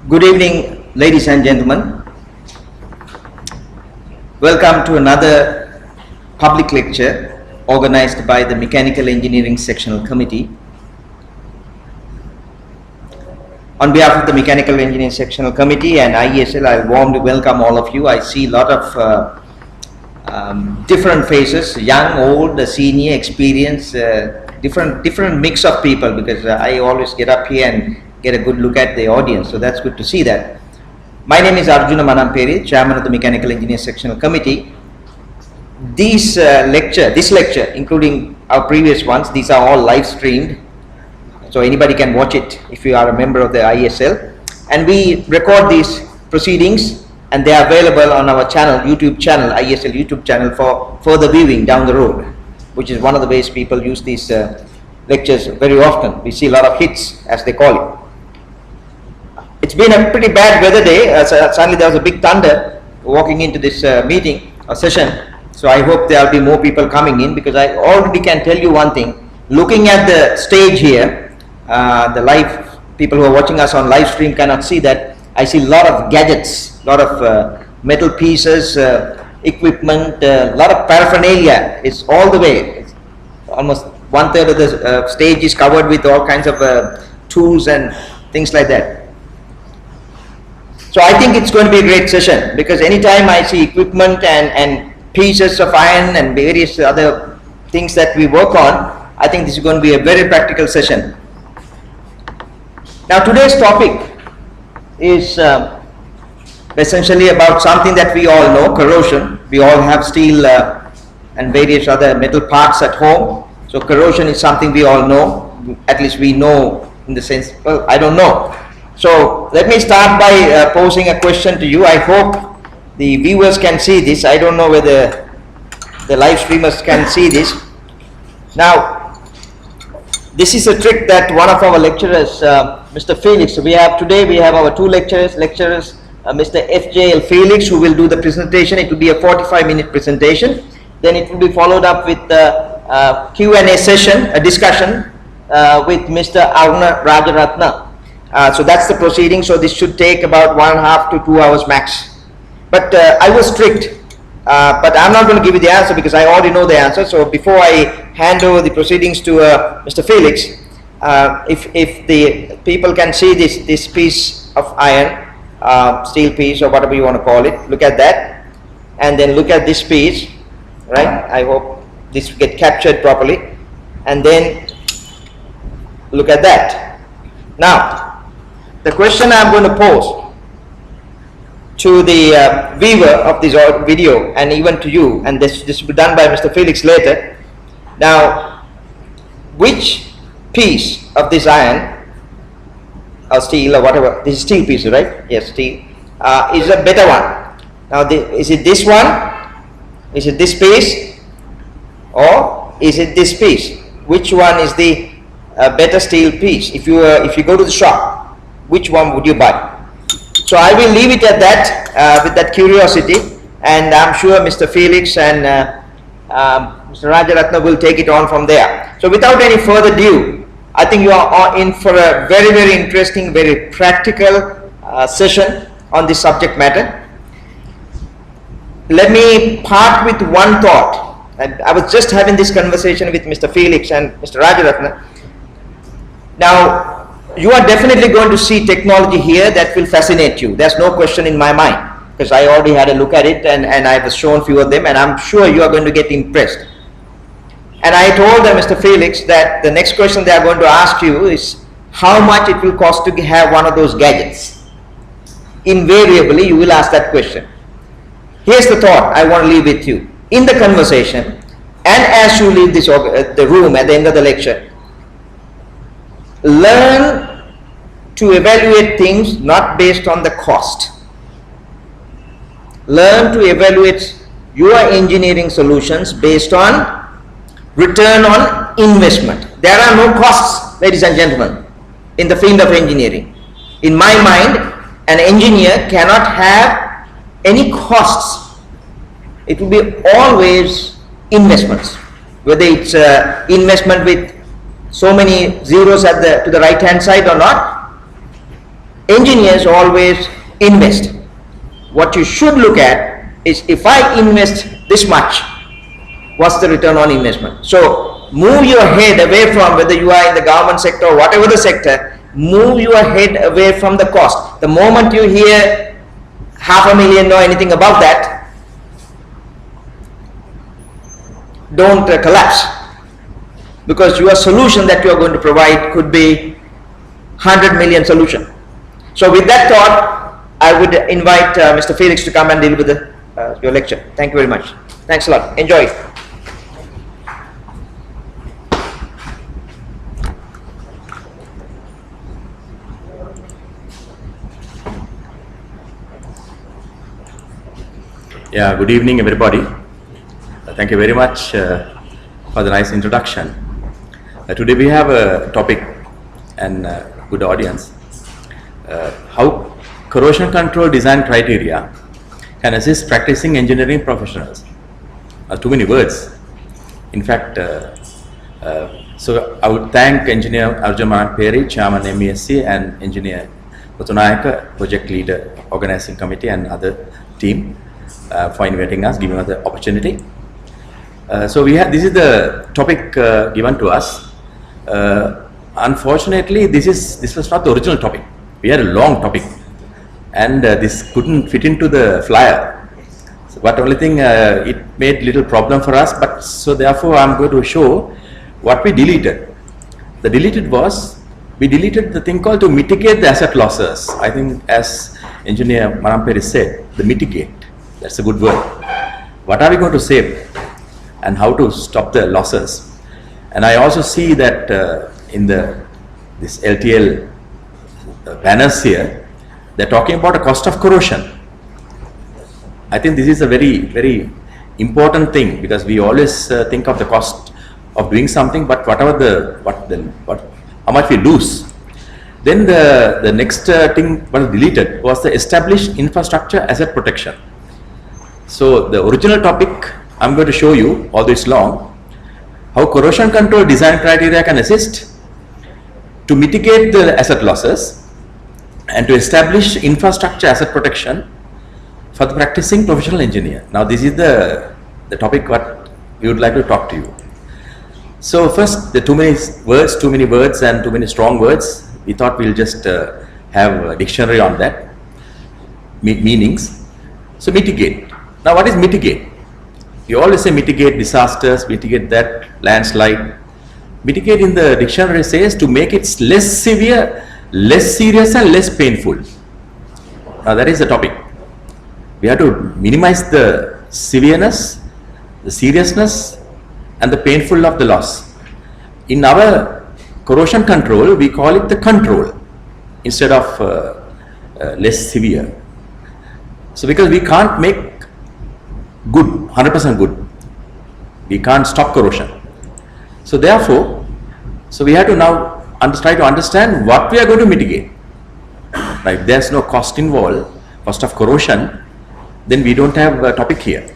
Good evening, ladies and gentlemen. Welcome to another public lecture organized by the Mechanical Engineering Sectional Committee. On behalf of the Mechanical Engineering Sectional Committee and IESL, I warmly welcome all of you. I see a lot of different faces, young, old, senior, experienced, different mix of people, because I always get up here and get a good look at the audience, so that's good to see that. My name is Arjuna Manamperi, Chairman of the Mechanical Engineering Sectional Committee. This lecture, including our previous ones, these are all live streamed, so anybody can watch it if you are a member of the IESL. And we record these proceedings and they are available on our channel, YouTube channel, IESL YouTube channel, for further viewing down the road, which is one of the ways people use these lectures very often. We see a lot of hits, as they call it. It's been a pretty bad weather day. Suddenly there was a big thunder walking into this meeting or session. So I hope there will be more people coming in, because I already can tell you one thing. Looking at the stage here, the live people who are watching us on live stream cannot see that. I see a lot of gadgets, a lot of metal pieces, equipment, a lot of paraphernalia. It's all the way. It's almost 1/3 of the stage is covered with all kinds of tools and things like that. So I think it's going to be a great session, because anytime I see equipment and pieces of iron and various other things that we work on, I think this is going to be a very practical session. Now today's topic is essentially about something that we all know, corrosion. We all have steel and various other metal parts at home. So corrosion is something we all know, at least we know in the sense, well, I don't know. So let me start by posing a question to you. I hope the viewers can see this. I don't know whether the live streamers can see this. Now, this is a trick that one of our lecturers, Mr. Felix, we have our two lecturers, Mr. FJL Felix, who will do the presentation. It will be a 45-minute presentation. Then it will be followed up with a Q&A session, a discussion with Mr. Aruna Rajaratna. So that's the proceeding. So this should take about 1.5 to 2 hours max. But I was strict, but I'm not going to give you the answer because I already know the answer. So before I hand over the proceedings to Mr. Felix, if the people can see this piece of iron, steel piece or whatever you want to call it, look at that, and then look at this piece, right? I hope this will get captured properly, and then look at that. Now, the question I'm going to pose to the viewer of this video, and even to you, and this will be done by Mr. Felix later. Now, which piece of this iron or steel or whatever, this is steel piece, right? Yes, steel, is a better one. Now, is it this one? Is it this piece? Or is it this piece? Which one is the better steel piece? If you go to the shop, which one would you buy? So I will leave it at that, with that curiosity, and I'm sure Mr. Felix and Mr. Rajaratna will take it on from there. So without any further ado, I think you are in for a very, very interesting, very practical session on this subject matter. Let me part with one thought. I was just having this conversation with Mr. Felix and Mr. Rajaratna. Now, you are definitely going to see technology here that will fascinate you. There's no question in my mind, because I already had a look at it and I was shown a few of them, and I'm sure you are going to get impressed. And I told Mr. Felix that the next question they are going to ask you is how much it will cost to have one of those gadgets. Invariably, you will ask that question. Here's the thought I want to leave with you. In the conversation, and as you leave this the room at the end of the lecture, learn to evaluate things not based on the cost. Learn to evaluate your engineering solutions based on return on investment. There are no costs, ladies and gentlemen, in the field of engineering. In my mind, an engineer cannot have any costs. It will be always investments, whether it's investment with so many zeros to the right hand side or not, engineers always invest. What you should look at is, if I invest this much, what's the return on investment? So move your head away from, whether you are in the government sector or whatever the sector, move your head away from the cost. The moment you hear $500,000 or anything above that, don't collapse, because your solution that you are going to provide could be 100 million solution. So with that thought, I would invite Mr. Felix to come and deal with your lecture. Thank you very much. Thanks a lot. Enjoy. Yeah, good evening everybody. Thank you very much for the nice introduction. Today we have a topic and good audience. How corrosion control design criteria can assist practicing engineering professionals. Too many words. In fact, so I would thank Engineer Arjun Peri, Chairman MESC, and Engineer Mutunayaka, Project Leader, Organizing Committee, and other team for inviting us, giving us the opportunity. So we have, this is the topic given to us. Unfortunately, this was not the original topic. We had a long topic, and this couldn't fit into the flyer. So, but only thing, it made little problem for us. But so therefore, I'm going to show what we deleted. The deleted was, we deleted the thing called to mitigate the asset losses. I think, as Engineer Manamperi said, the mitigate. That's a good word. What are we going to save, and how to stop the losses? And I also see that in this LTL banners here, they're talking about a cost of corrosion. I think this is a very important thing, because we always think of the cost of doing something, but whatever how much we lose. Then the next thing was deleted was the established infrastructure asset protection. So the original topic I'm going to show you all this long, how corrosion control design criteria can assist to mitigate the asset losses and to establish infrastructure asset protection for the practicing professional engineer. Now this is the topic what we would like to talk to you. So first, the too many words and too many strong words. We thought we'll just have a dictionary on that, meanings. So mitigate. Now what is mitigate? You always say mitigate disasters, mitigate that, landslide. Mitigate in the dictionary says to make it less severe, less serious, and less painful. Now that is the topic. We have to minimize the severeness, the seriousness, and the painful of the loss. In our corrosion control, we call it the control instead of less severe. So because we can't make good, 100% good. We can't stop corrosion. So therefore, we have to now try to understand what we are going to mitigate. Right? If there's no cost involved, cost of corrosion, then we don't have a topic here.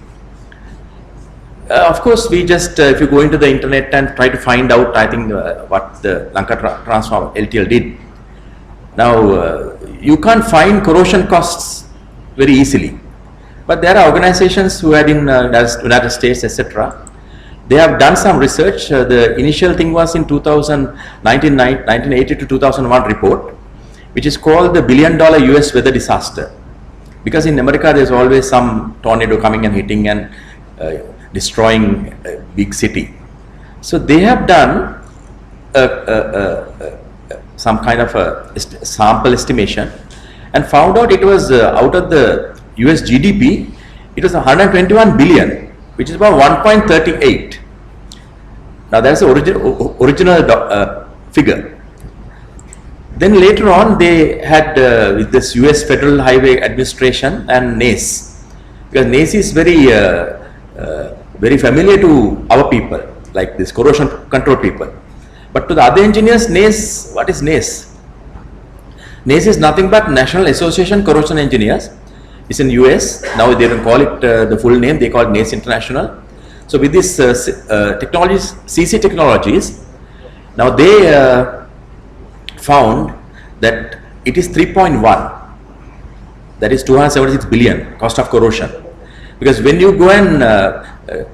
Of course, we just, if you go into the internet and try to find out, I think what the Lanka Transform LTL did. Now, you can't find corrosion costs very easily. But there are organizations who had in United States, etc. They have done some research. The initial thing was in 1980 to 2001 report, which is called the $1 billion US weather disaster. Because in America, there's always some tornado coming and hitting and destroying a big city. So they have done some kind of a sample estimation and found out it was out of the US GDP, it was 121 billion, which is about 1.38. Now that's the original figure. Then later on they had with this US Federal Highway Administration and NACE, because NACE is very familiar to our people, like this corrosion control people. But to the other engineers, NACE, what is NACE? NACE is nothing but National Association Corrosion Engineers. It's in US. Now they don't call it the full name, they call it NACE International. So with this technologies, CC technologies, now they found that it is 3.1. That is 276 billion cost of corrosion. Because when you go and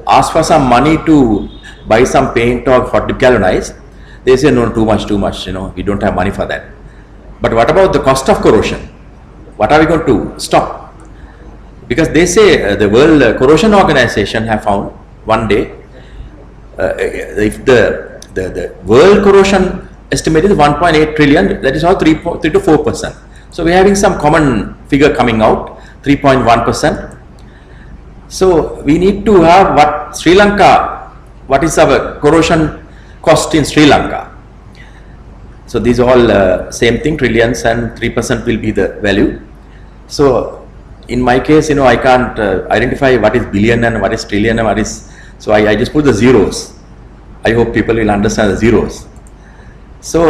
ask for some money to buy some paint or hot dip galvanize, they say no, too much, we don't have money for that. But what about the cost of corrosion? What are we going to stop? Because they say the World Corrosion Organization have found one day if the world corrosion estimate is 1.8 trillion, that is how 3 to 4%. So we are having some common figure coming out, 3.1%. So we need to have what Sri Lanka, what is our corrosion cost in Sri Lanka. So these all same thing, trillions, and 3% will be the value. So in my case, I can't identify what is billion and what is trillion and what is, so I just put the zeros. I hope people will understand the zeros. So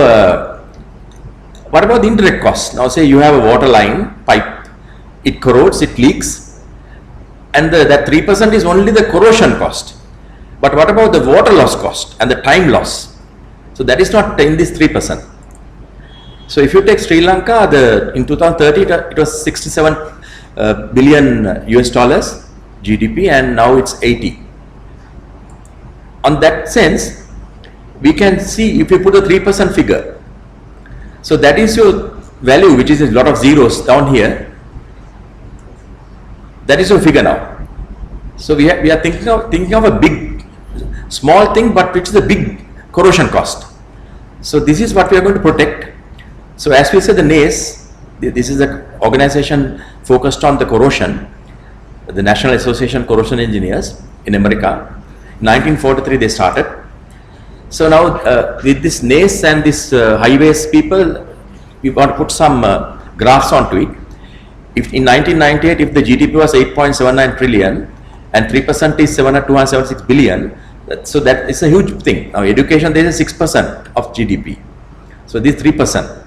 what about the indirect cost? Now say you have a water line pipe, it corrodes, it leaks, and that 3% is only the corrosion cost. But what about the water loss cost and the time loss? So that is not in this 3%. So if you take Sri Lanka, in 2030 it was 67 billion US dollars GDP, and now it's 80. On that sense, we can see if you put a 3% figure. So that is your value, which is a lot of zeros down here. That is your figure now. So we are thinking of a big, small thing, but which is a big corrosion cost. So this is what we are going to protect. So as we said, the NACE, this is an organization focused on the corrosion, the National Association of Corrosion Engineers in America. 1943 they started. So now with this NACE and this highways people, we want to put some graphs onto it. If in 1998, if the GDP was 8.79 trillion and 3% is 276 billion, so that is a huge thing. Now education, there is 6% of GDP. So this 3%.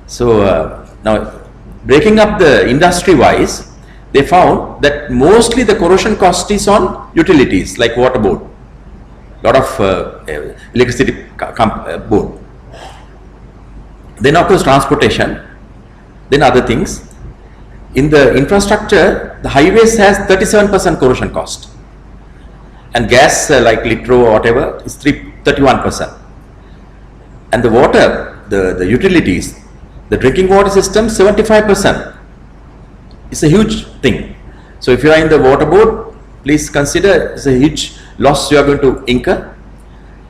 So now breaking up the industry wise, they found that mostly the corrosion cost is on utilities like water board, lot of electricity board. Then of course transportation, then other things. In the infrastructure, the highways has 37% corrosion cost, and gas like litro or whatever is 31%. And the water, the utilities, the drinking water system, 75%. It's a huge thing. So if you are in the water board, please consider it's a huge loss you are going to incur.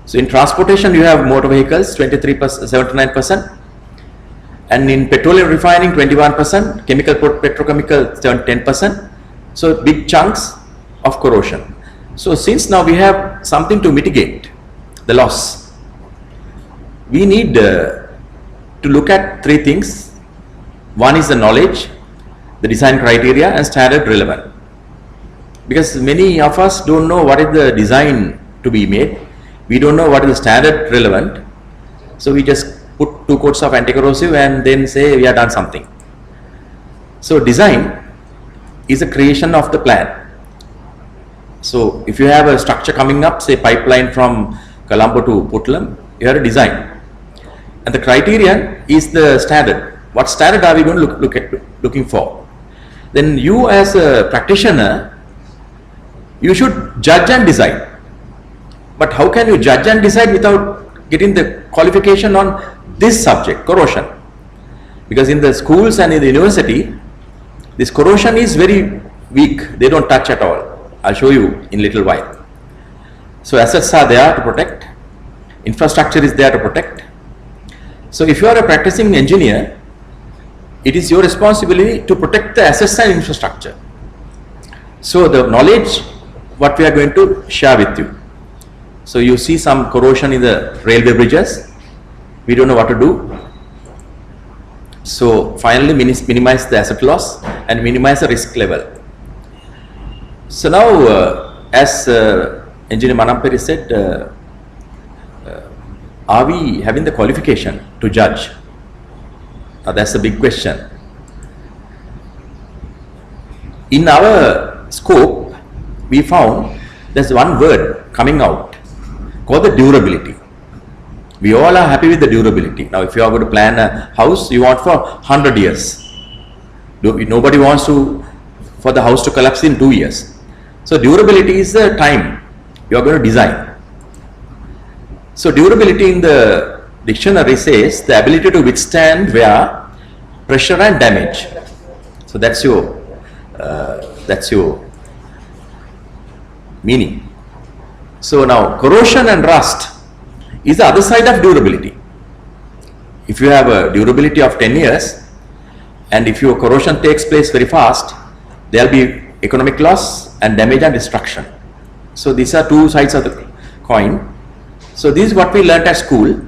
So in transportation, you have motor vehicles 23%, 79%, and in petroleum refining 21%, petrochemical 10%. So big chunks of corrosion. So since now we have something to mitigate the loss, we need to look at three things. One is the knowledge, the design criteria, and standard relevant. Because many of us don't know what is the design to be made. We don't know what is the standard relevant. So we just put 2 coats of anti-corrosive and then say we have done something. So design is a creation of the plan. So if you have a structure coming up, say pipeline from Colombo to Putlam, you have a design. And the criterion is the standard. What standard are we going to looking for? Then you as a practitioner, you should judge and decide. But how can you judge and decide without getting the qualification on this subject, corrosion? Because in the schools and in the university, this corrosion is very weak. They don't touch at all. I'll show you in a little while. So assets are there to protect. Infrastructure is there to protect. So if you are a practicing engineer, it is your responsibility to protect the assets and infrastructure. So the knowledge, what we are going to share with you. So you see some corrosion in the railway bridges. We don't know what to do. So finally minimize the asset loss and minimize the risk level. So now as Engineer Manamperi said, are we having the qualification to judge? Now that's the big question. In our scope, we found there's one word coming out called the durability. We all are happy with the durability. Now, if you are going to plan a house, you want for 100 years. Nobody wants for the house to collapse in 2 years. So durability is the time you are going to design. So durability in the dictionary says the ability to withstand wear, pressure and damage. So that's your meaning. So now corrosion and rust is the other side of durability. If you have a durability of 10 years and if your corrosion takes place very fast, there will be economic loss and damage and destruction. So these are two sides of the coin. So this is what we learnt at school,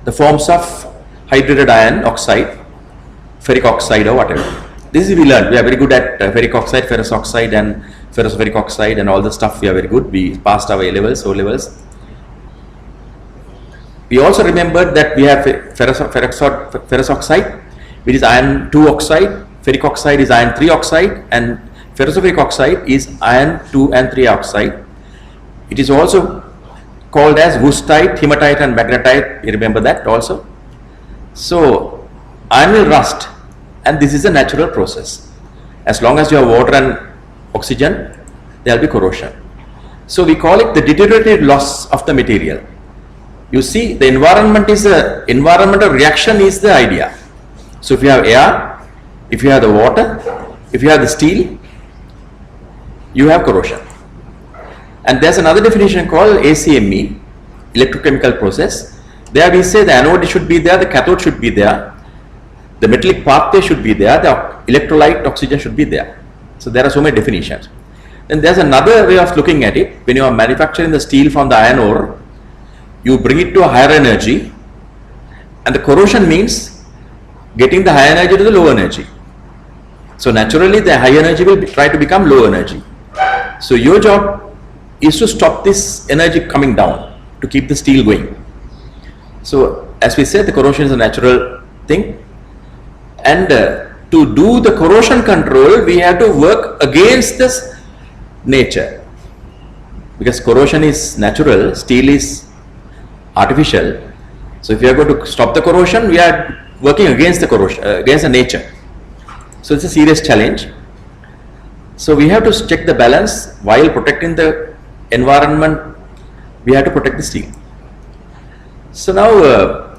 the forms of hydrated iron oxide, ferric oxide or whatever. This is we learned. We are very good at ferric oxide, ferrous oxide and ferrous oxide and all the stuff. We are very good. We passed our A levels, O levels. We also remembered that we have ferrous oxide, which is iron 2 oxide, ferric oxide is iron 3 oxide, and ferrous oxide is iron 2 and 3 oxide. It is also called as wustite, hematite and magnetite. You remember that also. So iron will rust, and this is a natural process. As long as you have water and oxygen, there will be corrosion. So we call it the deteriorated loss of the material. You see, the environmental reaction is the idea. So if you have air, if you have the water, if you have the steel, you have corrosion. And there's another definition called ACME, electrochemical process. There we say the anode should be there, the cathode should be there, the metallic pathway should be there, the electrolyte oxygen should be there. So there are so many definitions. Then there's another way of looking at it. When you are manufacturing the steel from the iron ore, you bring it to a higher energy, and the corrosion means getting the high energy to the low energy. So naturally the high energy will try to become low energy. So your job is to stop this energy coming down, to keep the steel going. So as we said, the corrosion is a natural thing, and to do the corrosion control we have to work against this nature, because corrosion is natural, steel is artificial. So if we are going to stop the corrosion, we are working against the corrosion, against the nature. So it's a serious challenge. So we have to check the balance while protecting the environment. We have to protect the steel. So now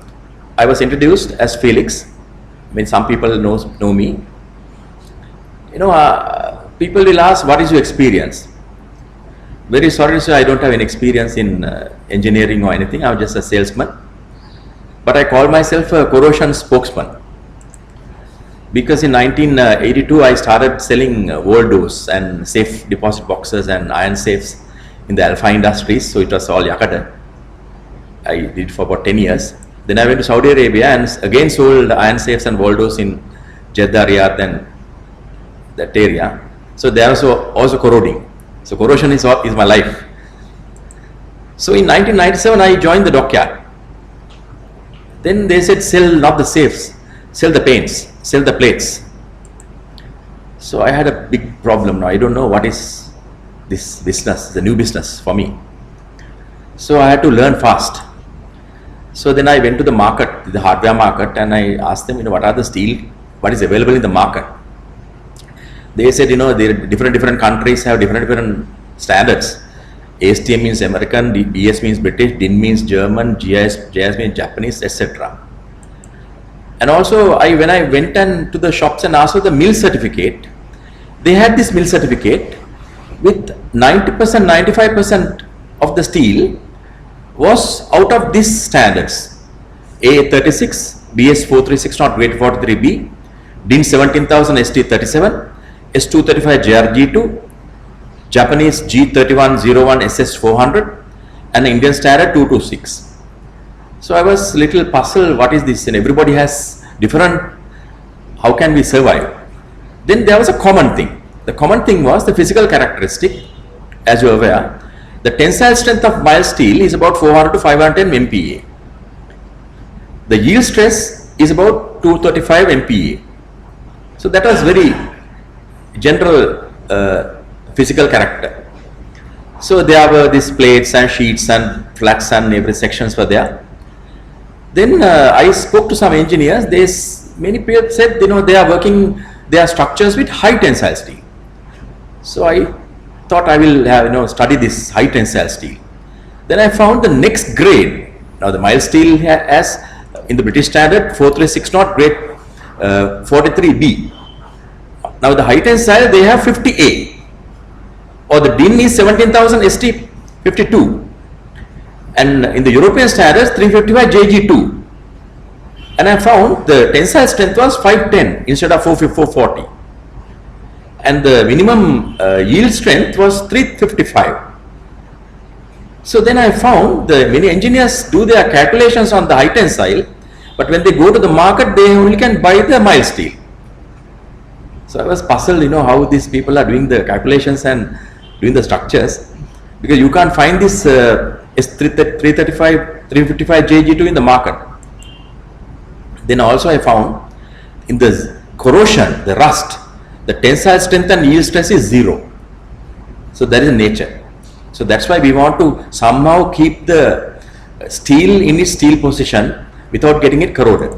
I was introduced as Felix. I mean, some people know me. You know, people will ask, what is your experience? Very sorry to say, I don't have any experience in engineering or anything. I'm just a salesman. But I call myself a corrosion spokesman, because in 1982 I started selling wall doors and safe deposit boxes and iron safes in the Alpha Industries. So it was all Yakata. I did it for about 10 years. Then I went to Saudi Arabia and again sold iron safes and wall doors in Jeddah, Riyadh and that area. So they are also corroding. So corrosion is my life. So in 1997 I joined the dockyard. Then they said, sell not the safes, sell the paints, sell the plates. So I had a big problem now. I don't know what is this business, the new business for me. So I had to learn fast. So then I went to the market, the hardware market, and I asked them, what are the steel, what is available in the market. They said, different countries have different standards. ASTM means American, BS means British, DIN means German, JS means Japanese, etc. And also, when I went to the shops and asked for the mill certificate, they had this mill certificate with 90%, 95% of the steel was out of these standards. A36, BS 436.843B, DIN 17000 ST37, S235 JRG2, Japanese G3101 SS400 and Indian standard 226. So I was little puzzled, what is this? And everybody has different, how can we survive? Then there was a common thing. The common thing was the physical characteristic. As you are aware, the tensile strength of mild steel is about 400 to 510 MPa. The yield stress is about 235 MPa. So that was very general physical character. So there were these plates and sheets and flats and every sections were there. Then I spoke to some engineers. Many people said, they are working their structures with high tensile steel. So I thought I will have, study this high tensile steel. Then I found the next grade. Now the mild steel has in the British standard 436 knot grade 43B. Now the high tensile they have 50A, or the DIN is 17,000 ST 52, and in the European standards 355 JG2. And I found the tensile strength was 510 instead of 440, and the minimum yield strength was 355. So then I found many engineers do their calculations on the high tensile, but when they go to the market, they only can buy the mild steel. So I was puzzled, how these people are doing the calculations and doing the structures, because you can't find this S335, 355 JG2 in the market. Then also I found in the corrosion, the rust, the tensile strength and yield stress is 0. So that is nature. So that's why we want to somehow keep the steel in its steel position without getting it corroded.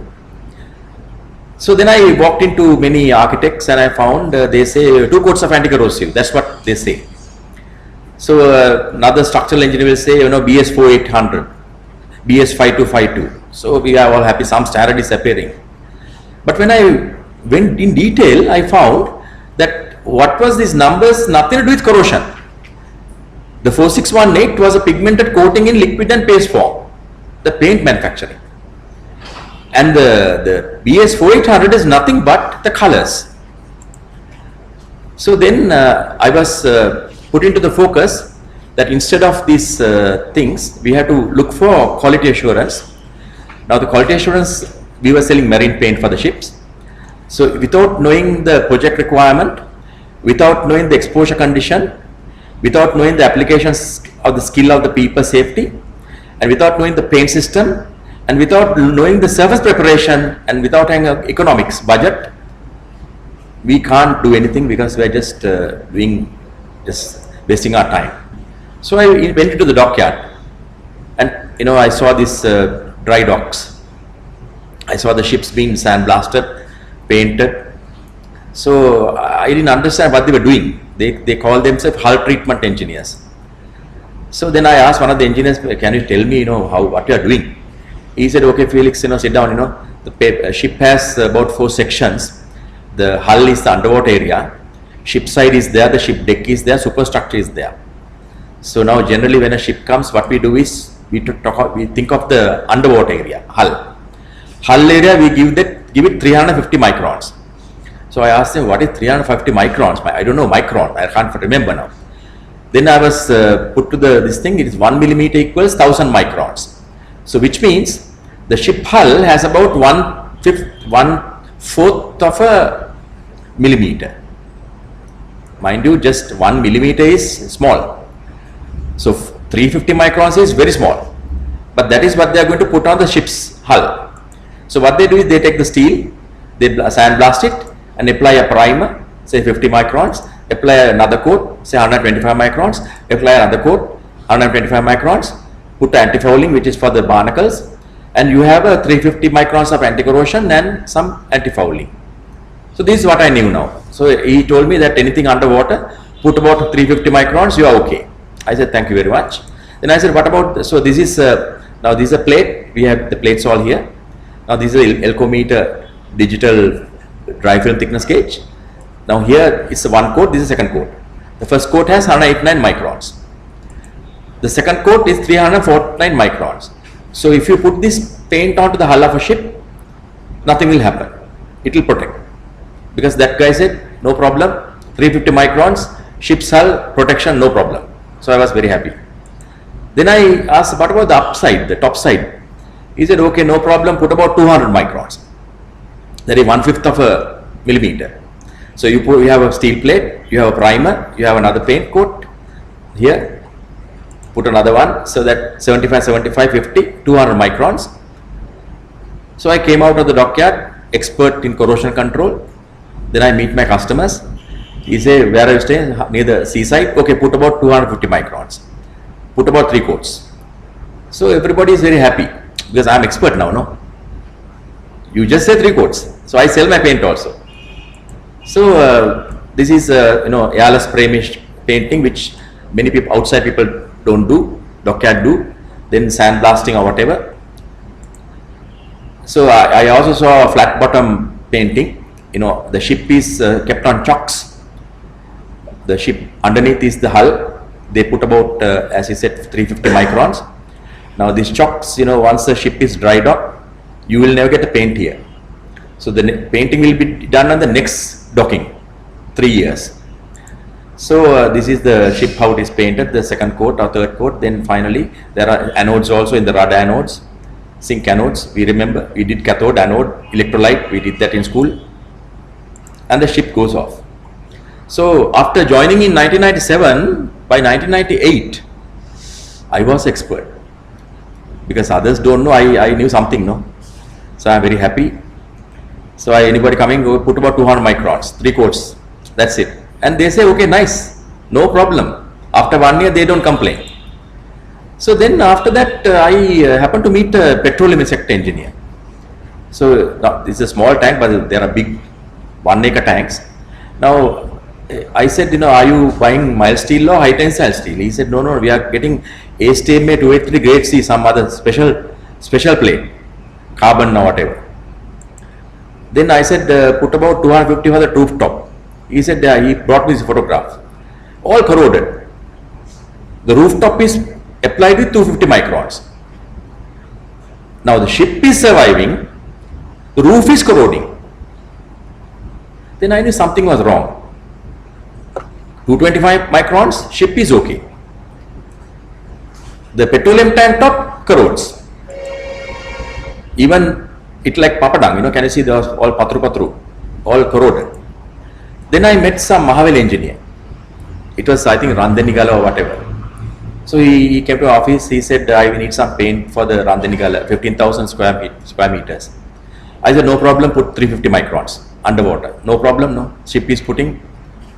So then I walked into many architects and I found they say 2 coats of anti-corrosive. That's what they say. So another structural engineer will say, BS 4800, BS 5252. So we are all happy, some standard is appearing. But when I went in detail, I found that what was these numbers, nothing to do with corrosion. The 4618 was a pigmented coating in liquid and paste form, the paint manufacturing. And the BS 4800 is nothing but the colors. So then I was put into the focus that instead of these things, we have to look for quality assurance. Now the quality assurance, we were selling marine paint for the ships. So without knowing the project requirement, without knowing the exposure condition, without knowing the applications of the skill of the people safety, and without knowing the paint system, and without knowing the surface preparation, and without having an economics budget, we can't do anything, because we are just wasting our time. So I went into the dockyard, and I saw this dry docks. I saw the ships being sandblasted, painted. So I didn't understand what they were doing. They call themselves hull treatment engineers. So then I asked one of the engineers, can you tell me, what you are doing? He said, okay, Felix, sit down. The ship has about 4 sections. The hull is the underwater area. Ship side is there, the ship deck is there, superstructure is there. So now generally when a ship comes, what we do is we think of the underwater area, hull. Hull area we give it 350 microns. So I asked him, what is 350 microns? I don't know micron, I can't remember now. Then I was put to this thing, it is 1 millimeter equals 1000 microns. So which means the ship hull has about 1/4 of a millimeter. Mind you, just 1 millimeter is small. So 350 microns is very small. But that is what they are going to put on the ship's hull. So what they do is they take the steel, they sandblast it and apply a primer, say 50 microns, apply another coat, say 125 microns, apply another coat, 125 microns, put anti-fouling, which is for the barnacles, and you have a 350 microns of anti-corrosion and some anti-fouling. So this is what I knew now. So he told me that anything underwater, put about 350 microns, you are okay. I said, thank you very much. Then I said, what about, so this is, now this is a plate, we have the plates all here. Now this is a Elcometer digital dry film thickness gauge. Now here it's one coat, this is second coat. The first coat has 189 microns. The second coat is 349 microns. So if you put this paint onto the hull of a ship, nothing will happen. It will protect. Because that guy said, no problem, 350 microns, ship's hull, protection, no problem. So I was very happy. Then I asked, what about the upside, the top side? He said, okay, no problem, put about 200 microns. That is 1/5 of a millimeter. So you have a steel plate, you have a primer, you have another paint coat here, put another one, so that 75, 75, 50, 200 microns. So I came out of the dockyard, expert in corrosion control. Then I meet my customers. He say, where are you staying? Near the seaside. Okay, put about 250 microns. Put about 3 coats. So everybody is very happy. because I'm expert now, no? You just say 3 coats. So I sell my paint also. So this is airless spray painting, which many people outside people don't do, dockyard do, then sandblasting or whatever. So I also saw a flat bottom painting. The ship is kept on chocks. The ship underneath is the hull. They put about, as I said, 350 microns. Now these chocks, once the ship is dried up, you will never get a paint here. So the painting will be done on the next docking, 3 years. So this is the ship, how it is painted, the second coat or third coat. Then finally there are anodes also in the rod anodes, zinc anodes. We remember we did cathode, anode, electrolyte, we did that in school. And the ship goes off. So after joining in 1997, by 1998, I was expert. Because others don't know, I knew something, no? So I'm very happy. So anybody coming, put about 200 microns, 3 coats, that's it. And they say, okay, nice, no problem. After 1 year, they don't complain. So then after that, I happened to meet a petroleum insect engineer. So now, this is a small tank, but there are big 1 acre tanks. Now I said, are you buying mild steel or high tensile steel? He said, no, we are getting ASTMA 283 grade C, some other special plate, carbon or whatever. Then I said, put about 250 for the rooftop. He said, he brought me this photograph, all corroded. The rooftop is applied with 250 microns. Now the ship is surviving, the roof is corroding. Then I knew something was wrong. 225 microns, ship is okay. The petroleum tank top corrodes. Even it like papadang, can you see those all patru, all corroded. Then I met some Mahavel engineer. It was, I think, Randanigala or whatever. So he came to office, he said, I need some paint for the Randanigala, 15,000 square meters. I said, no problem, put 350 microns underwater. No problem, no. Ship is putting,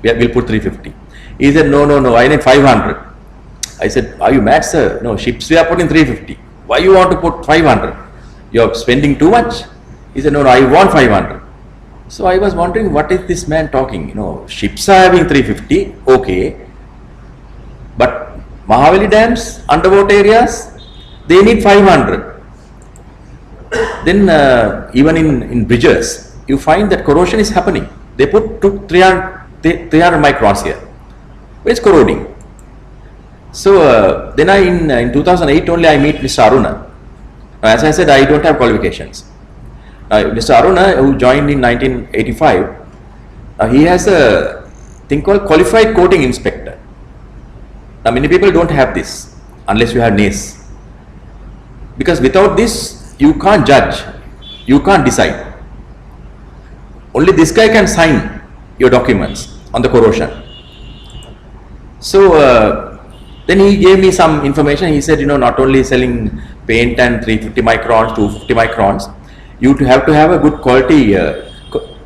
we'll put 350. He said, no, I need 500. I said, are you mad, sir? No, ships we are putting 350. Why you want to put 500? You're spending too much? He said, no, I want 500. So I was wondering, what is this man talking? Ships are having 350, okay. But Mahavali dams, underwater areas, they need 500. Then even in bridges, you find that corrosion is happening. They put 300 microns here. It's corroding. So then in 2008 only I meet Mr. Aruna. As I said, I don't have qualifications. Mr. Aruna, who joined in 1985, he has a thing called Qualified Coating Inspector. Now many people don't have this unless you have NACE. Because without this, you can't judge, you can't decide. Only this guy can sign your documents on the corrosion. So then he gave me some information. He said, not only selling paint and 350 microns, 250 microns, you have to have a good quality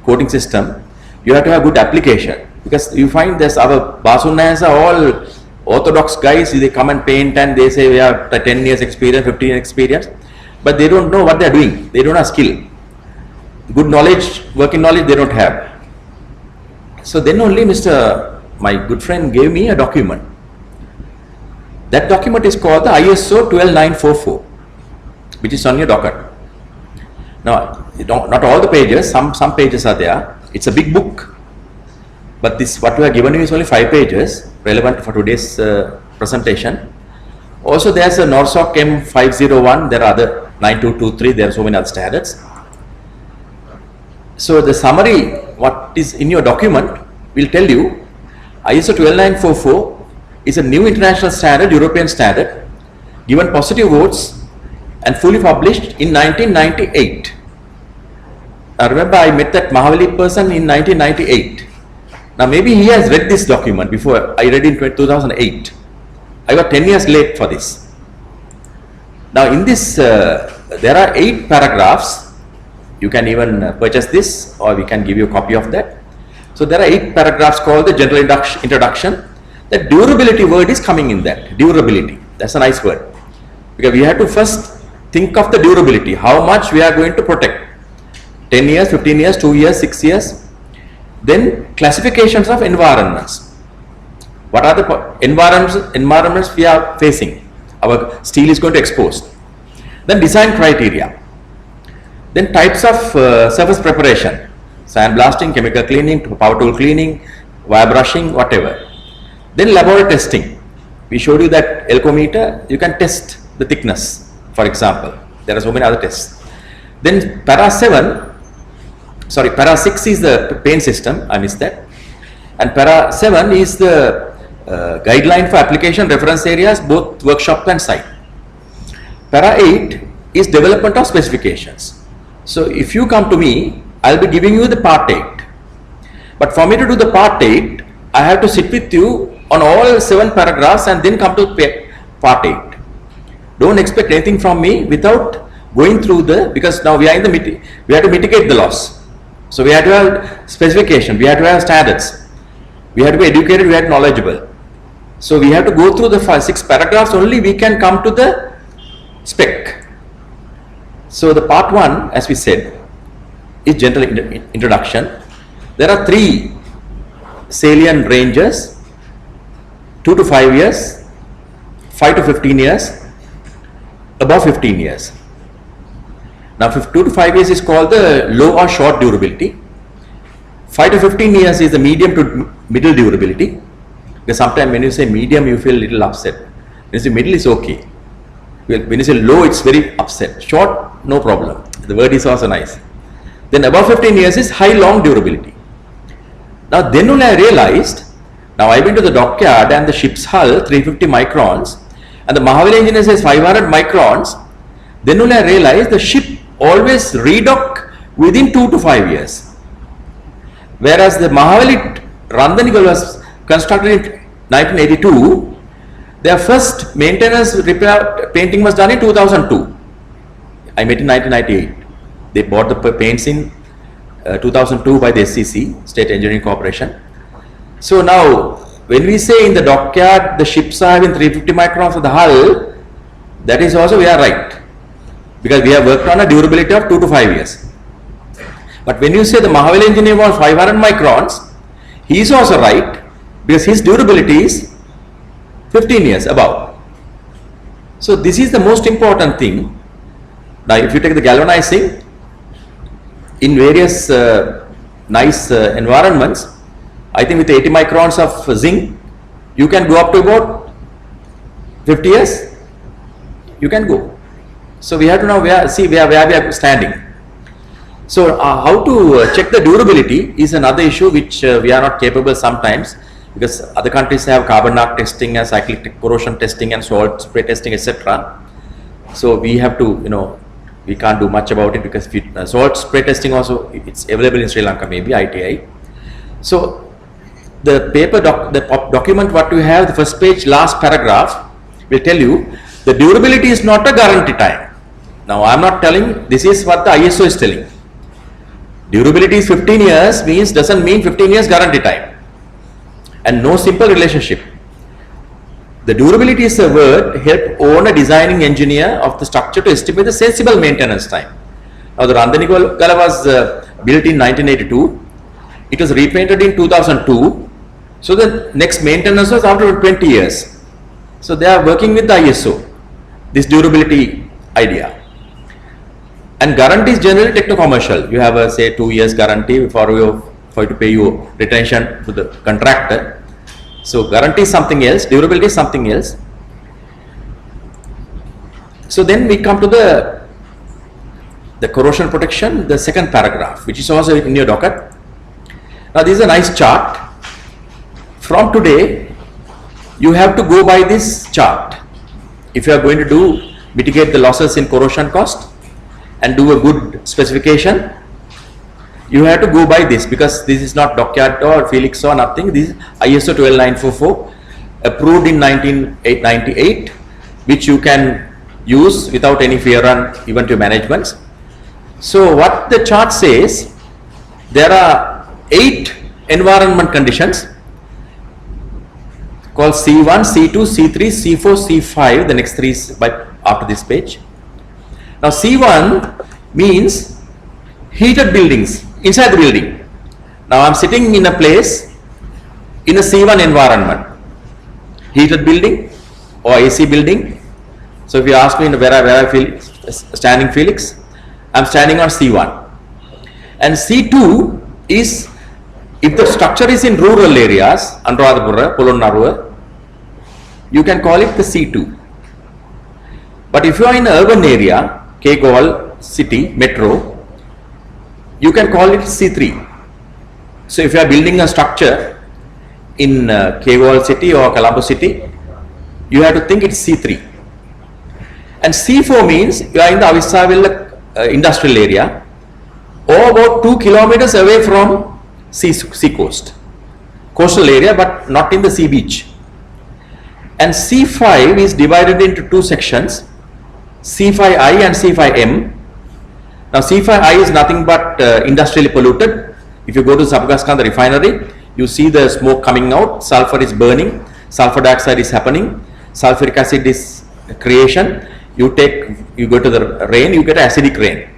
coating system. You have to have good application, because you find this, our Basunnas are all orthodox guys. They come and paint and they say we have 10 years experience, 15 years experience, but they don't know what they are doing. They don't have skill. Good knowledge, working knowledge they don't have. So then only my good friend gave me a document. That document is called the ISO 12944, which is on your docket. Now, not all the pages, some pages are there. It's a big book, but this what we are given you is only 5 pages, relevant for today's presentation. Also, there's a NORSOC M501. There are other 9223. There are so many other standards. So the summary, what is in your document, will tell you ISO 12944 is a new international standard, European standard, given positive votes and fully published in 1998. Now remember, I met that Mahavali person in 1998. Now maybe he has read this document before. I read in 2008. I got 10 years late for this. Now in this, there are 8 paragraphs. You can even purchase this, or we can give you a copy of that. So there are 8 paragraphs called the general introduction. The durability word is coming in that. Durability. That's a nice word. Because we have to first think of the durability, how much we are going to protect. 10 years, 15 years, 2 years, 6 years. Then classifications of environments. What are the environments we are facing? Our steel is going to expose. Then design criteria. Then types of surface preparation, sandblasting, chemical cleaning, power tool cleaning, wire brushing, whatever. Then laboratory testing. We showed you that alcometer, you can test the thickness, for example. There are so many other tests. Then para 6 is the paint system, I missed that. And para 7 is the guideline for application reference areas, both workshop and site. Para 8 is development of specifications. So if you come to me, I'll be giving you the part 8. But for me to do the part 8, I have to sit with you on all 7 paragraphs and then come to part 8. Don't expect anything from me without going through because now we are in we have to mitigate the loss. So we have to have specification, we have to have standards, we have to be educated, we have to be knowledgeable. So we have to go through the 6 paragraphs, only we can come to the spec. So the part 1, as we said, is general introduction. There are 3 salient ranges: 2 to 5 years, 5 to 15 years, above 15 years. Now 2 to 5 years is called the low or short durability. 5 to 15 years is the medium to middle durability. Because sometimes when you say medium, you feel a little upset. When you say middle, is okay. When you say low, it's very upset. Short, no problem. The word is also nice. Then above 15 years is high long durability. Now then only I realized, now I went to the dockyard and the ship's hull 350 microns and the Mahavali engineer says 500 microns. Then only I realized the ship always redock within 2 to 5 years. Whereas the Mahavali Randanigal was constructed in 1982, their first maintenance repair painting was done in 2002. I met in 1998. They bought the paints in 2002 by the SCC, State Engineering Corporation. So now, when we say in the dockyard the ships are having 350 microns of the hull, that is also we are right, because we have worked on a durability of 2 to 5 years. But when you say the Mahavali engineer wants 500 microns, he is also right, because his durability is 15 years above. So this is the most important thing. Now if you take the galvanizing, in various nice environments, I think with 80 microns of zinc, you can go up to about 50 years, you can go. So we have to now see where we are standing. So how to check the durability is another issue which we are not capable sometimes, because other countries have carbon arc testing and cyclic corrosion testing and salt spray testing, etc. So we have to, we can't do much about it, because salt spray testing also, it's available in Sri Lanka, maybe ITI. So the paper document what we have, the first page, last paragraph will tell you the durability is not a guarantee time. Now I am not telling, this is what the ISO is telling. Durability is 15 years doesn't mean 15 years guarantee time. And no simple relationship. The durability is a word help owner designing engineer of the structure to estimate the sensible maintenance time. Now the Randanigal was built in 1982. It was repainted in 2002. So the next maintenance was after 20 years. So they are working with the ISO, this durability idea. And guarantee is generally techno-commercial. You have a say 2 years guarantee for you to pay you retention to the contractor. So guarantee is something else, durability is something else. So then we come to the corrosion protection, the second paragraph, which is also in your docket. Now this is a nice chart. From today, you have to go by this chart. If you are going to mitigate the losses in corrosion cost and do a good specification, you have to go by this, because this is not dockyard or Felix or nothing. This is ISO 12944 approved in 1998, which you can use without any fear on even to managements. So what the chart says, there are 8 environment conditions called C1, C2, C3, C4, C5. The next 3 is after this page. Now C1 means heated buildings inside the building. Now I am sitting in a place in a C1 environment, heated building or AC building. So if you ask me where I feel standing, Felix, I am standing on C1. And C2 is if the structure is in rural areas, Anuradhapura, Polonnaruwa, you can call it the C2. But if you are in an urban area, Kegowal city, metro, you can call it C3. So if you are building a structure in Kegowal city or Colombo city, you have to think it's C3. And C4 means you are in the Avisaville industrial area or about 2 kilometers away from sea coast, coastal area, but not in the sea beach. And C5 is divided into two sections, C5I and C5M. Now C5I is nothing but industrially polluted. If you go to Sabgaskan, the refinery, you see the smoke coming out, sulfur is burning, sulfur dioxide is happening, sulfuric acid is creation. You go to the rain, you get acidic rain.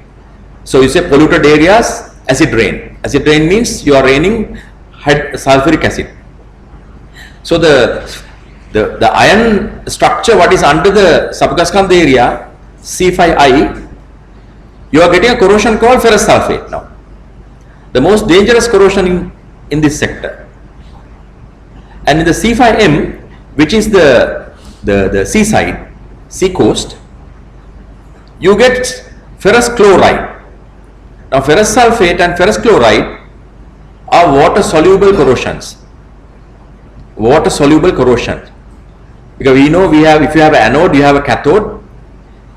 So you say polluted areas, acid rain. Acid rain means you are raining sulfuric acid. So the iron structure what is under the Sabgaskan area, C5I, you are getting a corrosion called ferrous sulfate now. The most dangerous corrosion in this sector. And in the C5M, which is the seaside, sea coast, you get ferrous chloride. Now ferrous sulfate and ferrous chloride are water soluble corrosions. Water soluble corrosion. Because we know if you have an anode, you have a cathode.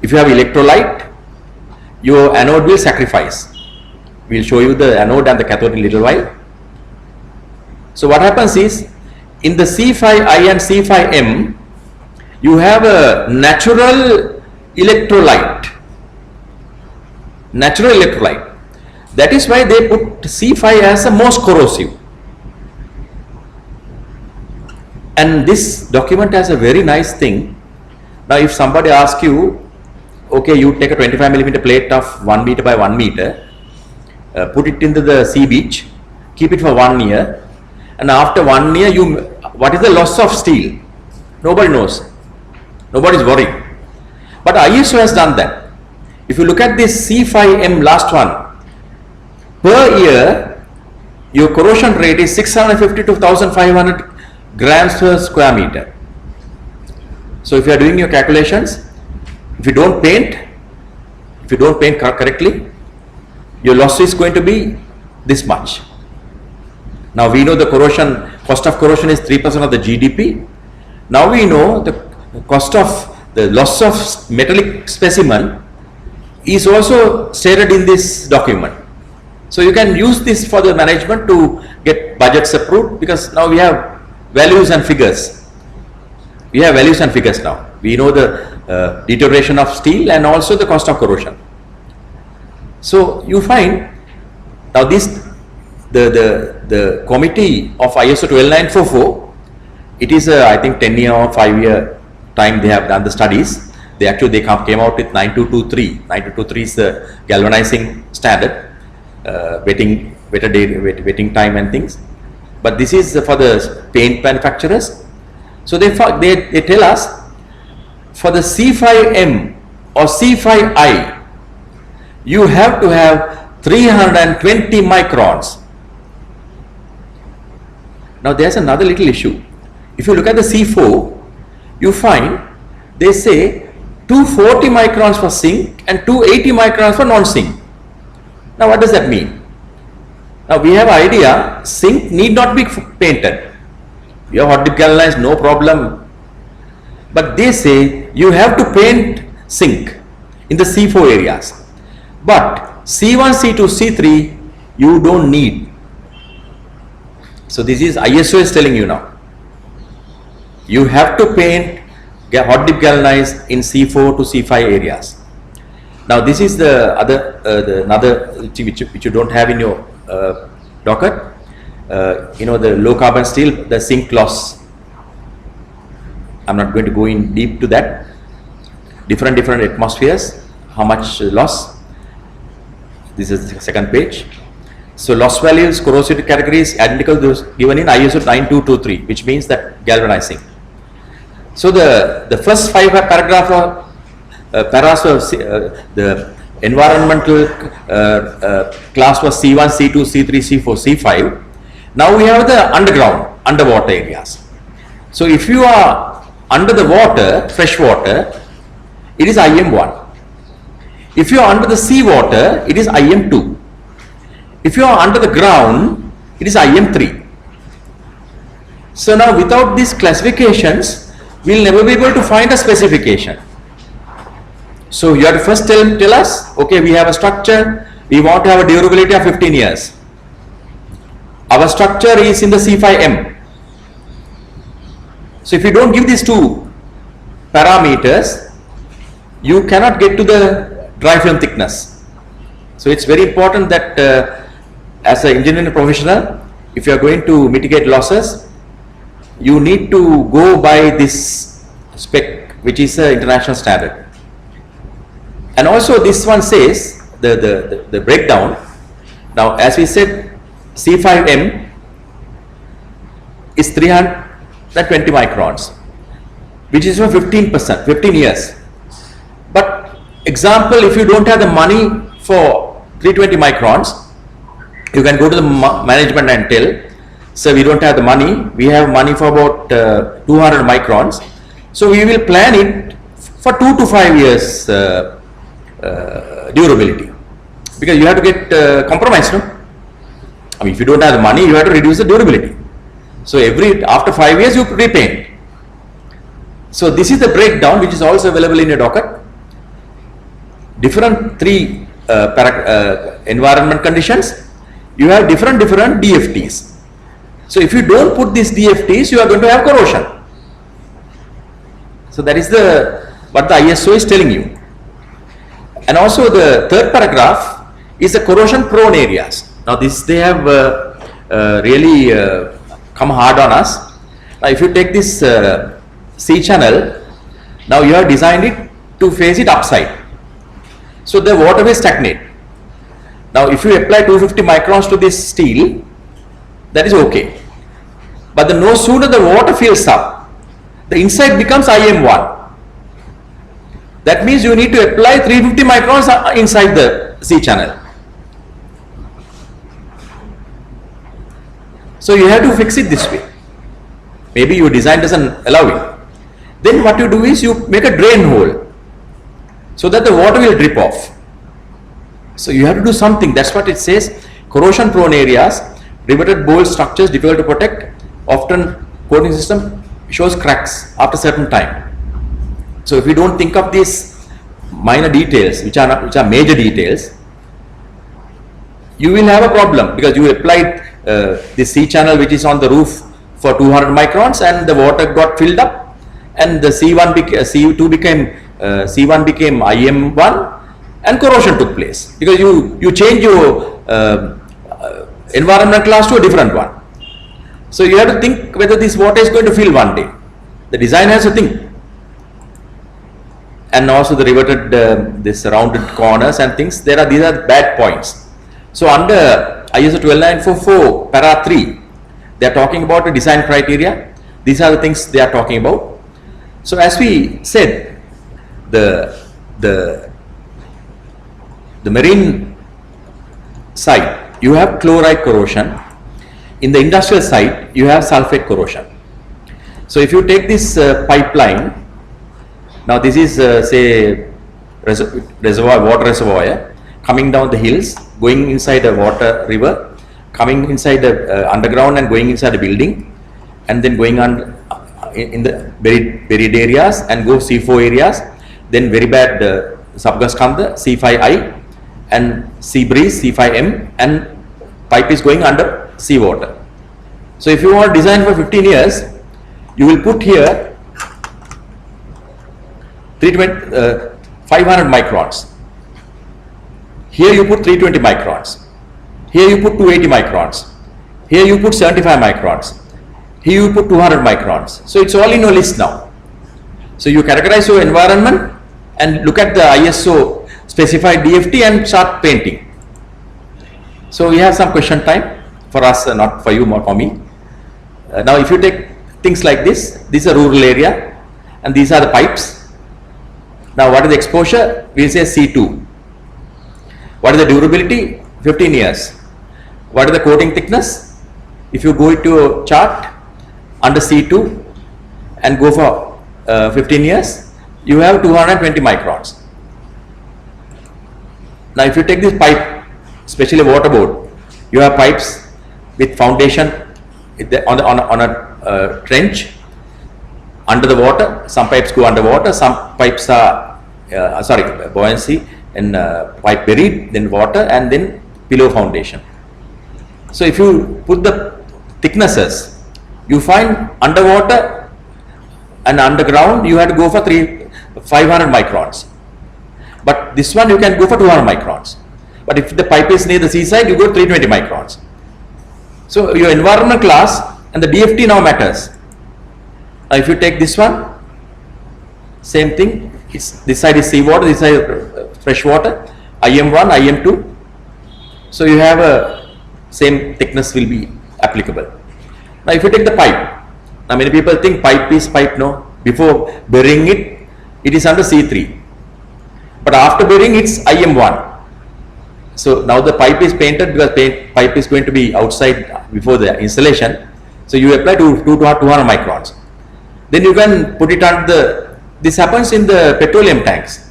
If you have electrolyte, your anode will sacrifice. We will show you the anode and the cathode in a little while. So what happens is, in the C5I and C5M, you have a natural electrolyte. Natural electrolyte. That is why they put C5 as the most corrosive. And this document has a very nice thing. Now if somebody asks you, okay, you take a 25 millimeter plate of 1 meter by 1 meter, put it into the sea beach, keep it for 1 year, and after 1 year, what is the loss of steel? Nobody knows. Nobody is worried. But ISO has done that. If you look at this C5M last one, per year, your corrosion rate is 650 to 1500 grams per square meter. So if you are doing your calculations, if you don't paint correctly, your loss is going to be this much. Now we know the cost of corrosion is 3% of the GDP. Now we know the cost of the loss of metallic specimen is also stated in this document. So you can use this for the management to get budgets approved, because now we have values and figures. We have values and figures now. We know the deterioration of steel and also the cost of corrosion. So you find now the committee of ISO 12944, it is I think 10-year or 5-year time they have done the studies. They came out with 9223. 9223 is the galvanizing standard, wetting time and things. But this is for the paint manufacturers. So they tell us for the C5M or C5I, you have to have 320 microns. Now there's another little issue. If you look at the C4, you find they say 240 microns for zinc and 280 microns for non-zinc. Now what does that mean? Now we have idea zinc need not be painted. You have hot dip galvanized, no problem. But they say you have to paint zinc in the C4 areas. But C1, C2, C3 you don't need. So this is ISO is telling you now. You have to paint hot dip galvanized in C4 to C5 areas. Now this is the another which you don't have in your docket. The low carbon steel, the zinc loss. I'm not going to go in deep to that. Different atmospheres. how much loss. This is the second page. So loss values, corrosive category is identical to those given in ISO 9223, which means that galvanizing. So the first 5 paragraph of paras of the environmental class was C1, C2, C3, C4, C5. Now we have the underwater areas. So if you are under the water, fresh water, it is IM1. If you are under the sea water, it is IM2. If you are under the ground, it is IM3. So now without these classifications, we will never be able to find a specification. So you have to first tell us, okay, we have a structure, we want to have a durability of 15 years. Our structure is in the C5M. So if you don't give these 2 parameters, you cannot get to the dry film thickness. So it's very important that as an engineering professional, if you are going to mitigate losses, you need to go by this spec, which is an international standard. And also this one says the breakdown. Now as we said, C5M is 320 microns, which is for 15%, 15 years. But example, if you don't have the money for 320 microns, you can go to the management and tell, sir, we don't have the money, we have money for about 200 microns. So we will plan it for 2 to 5 years durability, because you have to get compromised, no? I mean, if you don't have the money, you have to reduce the durability. So after 5 years you repaint. So this is the breakdown, which is also available in a docket. Different 3 environment conditions. You have different DFTs. So if you don't put these DFTs, you are going to have corrosion. So that is what the ISO is telling you. And also the third paragraph is the corrosion prone areas. Now this they have really come hard on us. Now if you take this C channel, now you have designed it to face it upside. So the water will stagnate. Now if you apply 250 microns to this steel, that is okay. But no sooner the water fills up, the inside becomes IM1. That means you need to apply 350 microns inside the C channel. So you have to fix it this way. Maybe your design doesn't allow it. Then what you do is you make a drain hole so that the water will drip off. So you have to do something. That's what it says. Corrosion prone areas, riveted bolt structures difficult to protect. Often coating system shows cracks after certain time. So if you don't think of these minor details, which are major details, you will have a problem, because you applied this C channel which is on the roof for 200 microns and the water got filled up, and the C1 became IM1 and corrosion took place, because you change your environment class to a different one. So you have to think whether this water is going to fill one day. The design has to think. And also the riveted this rounded corners and things, these are bad points. So under ISO 12944 para 3, they are talking about the design criteria. These are the things they are talking about. So as we said, the marine side, you have chloride corrosion. In the industrial side, you have sulfate corrosion. So if you take this pipeline, now this is say water reservoir coming down the hills, going inside a water river, coming inside the underground and going inside the building, and then going on in the buried areas and go C4 areas, then very bad subgaskanda C5I and sea breeze C5M, and pipe is going under seawater. So if you want to design for 15 years, you will put here 500 microns. Here you put 320 microns. Here you put 280 microns. Here you put 75 microns. Here you put 200 microns. So it's all in a list now. So you categorize your environment and look at the ISO specify DFT and start painting. So we have some question time for us, not for you, more for me. Now if you take things like this is a rural area and these are the pipes. Now what is the exposure? We will say C2. What is the durability? 15 years. What is the coating thickness? If you go to a chart under C2 and go for 15 years, you have 220 microns. Now if you take this pipe, especially waterboard, you have pipes with foundation on a trench under the water. Some pipes go underwater, some pipes are buoyancy and pipe buried, then water, and then below foundation. So if you put the thicknesses, you find underwater and underground you have to go for 500 microns, but this one you can go for 200 microns. But if the pipe is near the seaside, you go 320 microns. So your environment class and the DFT now matters. Now if you take this one, same thing, this side is seawater, this side is fresh water, IM1, IM2. So you have a same thickness will be applicable. Now if you take the pipe, now many people think pipe is pipe, no. Before burying it, it is under C3. But after burying, it's IM1. So now the pipe is painted because pipe is going to be outside before the installation. So you apply to 200 microns. Then you can put it under this happens in the petroleum tanks.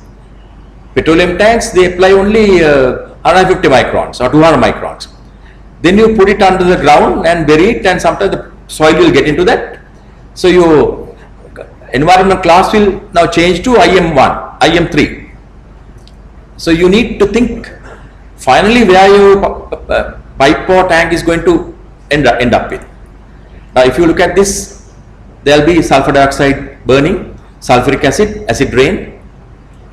Petroleum tanks, they apply only 150 microns or 200 microns. Then you put it under the ground and bury it, and sometimes the soil will get into that. So your environment class will now change to IM1, IM3. So you need to think finally where your pipe or tank is going to end up with. Now if you look at this, there will be sulfur dioxide burning, sulfuric acid rain.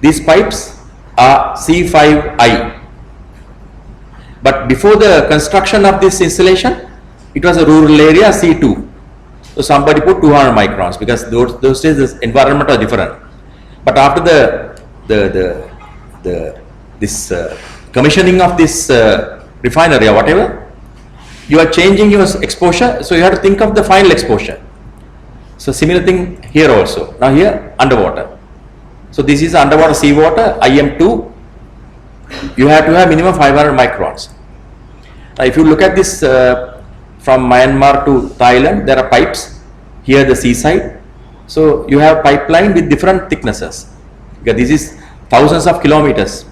These pipes are C5I. But before the construction of this installation, it was a rural area, C2. So somebody put 200 microns because those days the environment was different. But after this commissioning of this refinery or whatever, you are changing your exposure, so you have to think of the final exposure. So similar thing here also. Now here underwater. So this is underwater seawater, IM2. You have to have minimum 500 microns. Now if you look at this from Myanmar to Thailand, there are pipes. Here the seaside. So you have pipeline with different thicknesses. Because this is thousands of kilometers.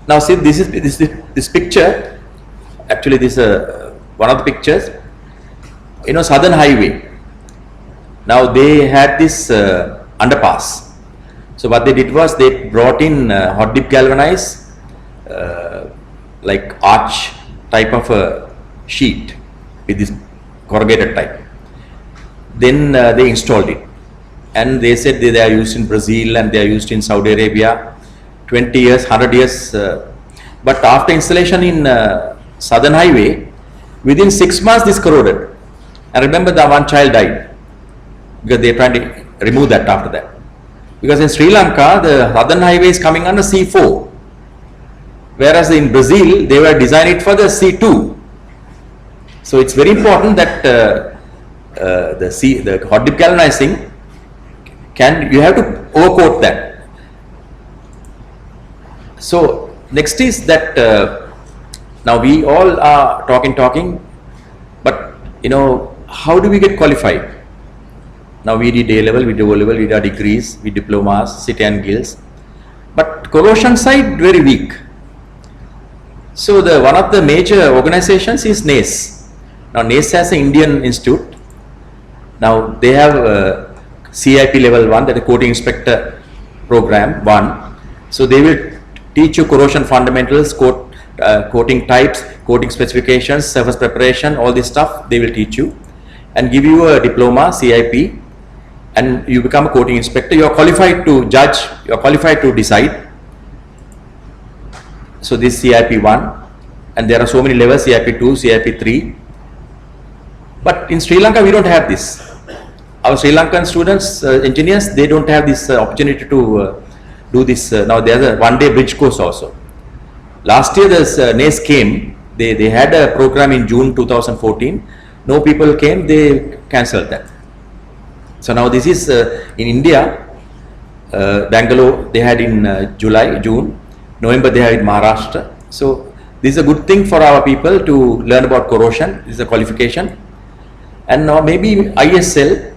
Now see this picture. Actually this one of the pictures. You know, Southern Highway. Now they had this underpass. So what they did was they brought in hot dip galvanized like arch type of a sheet with this corrugated type. Then they installed it, and they said they are used in Brazil and they are used in Saudi Arabia 20 years, 100 years. But after installation in Southern Highway, within 6 months this corroded. And remember, the one child died because they are trying to remove that after that. Because in Sri Lanka, the Southern Highway is coming under C4, whereas in Brazil, they were designed it for the C2. So it's very important that the hot dip galvanizing you have to overcoat that. So next is that now we all are talking, but you know, how do we get qualified? Now we did A level, we did O level, we did degrees, we diplomas, city and guilds, but corrosion side very weak. So one of the major organizations is NACE. Now NACE has an Indian institute. Now they have CIP level 1, that is coating inspector program 1. So they will teach you corrosion fundamentals, coating types, coating specifications, surface preparation, all this stuff they will teach you and give you a diploma, CIP, and you become a coating inspector. You are qualified to judge, you are qualified to decide. So this CIP 1, and there are so many levels, CIP 2, CIP 3. But in Sri Lanka we don't have this. Our Sri Lankan students, engineers, they don't have this opportunity to do this. Now there's a one-day bridge course also. Last year this MESC came. They had a program in June 2014. No people came. They cancelled that. So now this is in India. Bangalore they had in June. November they had in Maharashtra. So this is a good thing for our people to learn about corrosion. This is a qualification. And now maybe ISL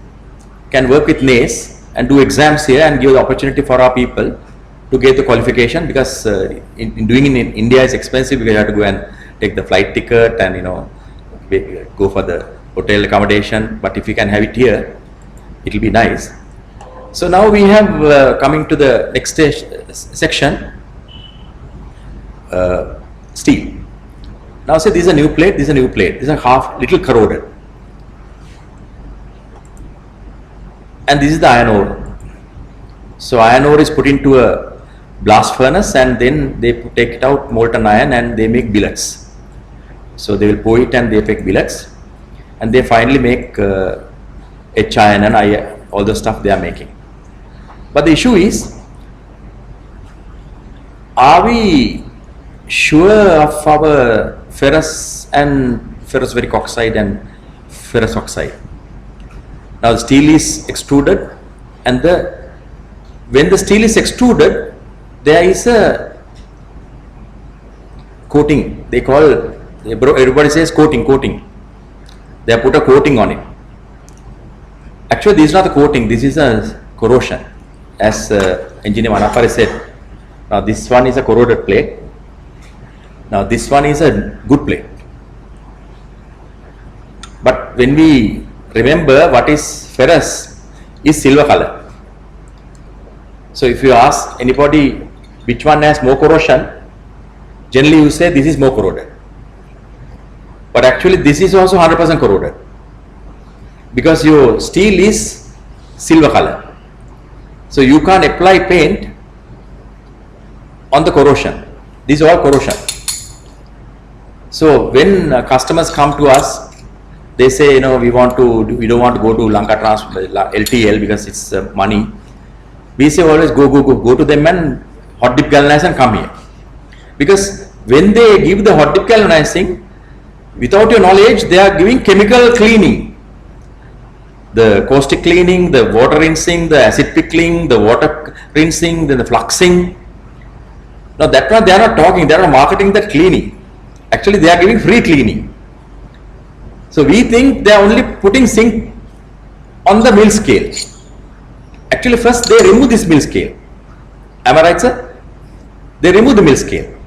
can work with MESC and do exams here and give the opportunity for our people to get the qualification, because in doing in India is expensive, because you have to go and take the flight ticket and go for the hotel accommodation. But if you can have it here, it will be nice. So now we have coming to the next section, steel. Now say this is a new plate, this is a new plate, this is a half little corroded, and this is the iron ore. So iron ore is put into a blast furnace, and then they take it out, molten iron, and they make billets. So they will pour it and they make billets, and they finally make HIN and all the stuff they are making. But the issue is, are we sure of our ferrous and ferrous-ferric oxide and ferrous oxide? Now the steel is extruded, and when the steel is extruded, there is a coating. They call, everybody says coating. They have put a coating on it. Actually, this is not a coating. This is a corrosion, as engineer Manapari said. Now this one is a corroded plate. Now this one is a good plate. But when we remember what is ferrous, is silver color. So if you ask anybody which one has more corrosion, generally you say this is more corroded. But actually this is also 100% corroded, because your steel is silver color. So you can't apply paint on the corrosion. This is all corrosion. So when customers come to us, they say, we don't want to go to Lanka LTL because it's money. We say always go to them and hot dip galvanize and come here. Because when they give the hot dip galvanizing, without your knowledge, they are giving chemical cleaning. The caustic cleaning, the water rinsing, the acid pickling, the water rinsing, then the fluxing. Now that one they are not talking, they are marketing that cleaning. Actually they are giving free cleaning. So we think they are only putting zinc on the mill scale. Actually first they remove this mill scale. Am I right, sir? They remove the mill scale.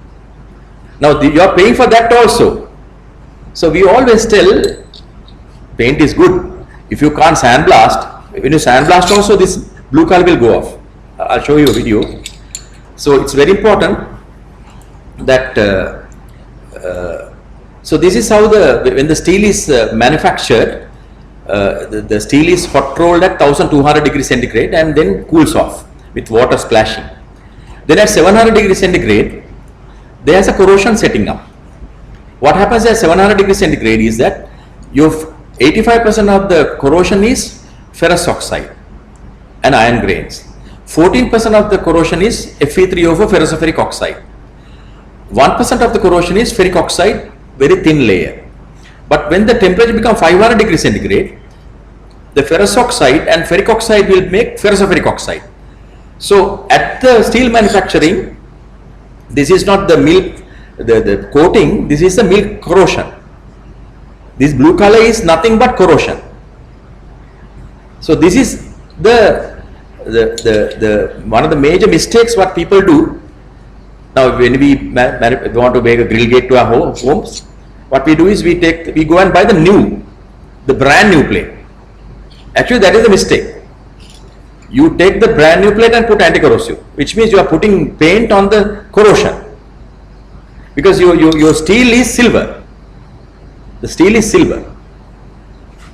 Now you are paying for that also. So we always tell paint is good. If you can't sandblast, when you sandblast also this blue color will go off. I'll show you a video. So it's very important that so this is how when the steel is manufactured, the steel is hot rolled at 1200 degrees centigrade and then cools off with water splashing. Then at 700 degrees centigrade, there is a corrosion setting up. What happens at 700 degrees centigrade is that your 85% of the corrosion is ferrous oxide and iron grains. 14% of the corrosion is Fe3O4 ferrous-ferric oxide. 1% of the corrosion is ferric oxide, very thin layer. But when the temperature becomes 500 degrees centigrade, the ferrous oxide and ferric oxide will make ferrous-ferric oxide. So at the steel manufacturing, this is not the mill, the coating, this is the mill corrosion. This blue color is nothing but corrosion. So this is the one of the major mistakes what people do. Now when we want to make a grill gate to our homes, what we do is we go and buy the brand new plate. Actually that is the mistake. You take the brand new plate and put anti-corrosive, which means you are putting paint on the corrosion, because your steel is silver. The steel is silver.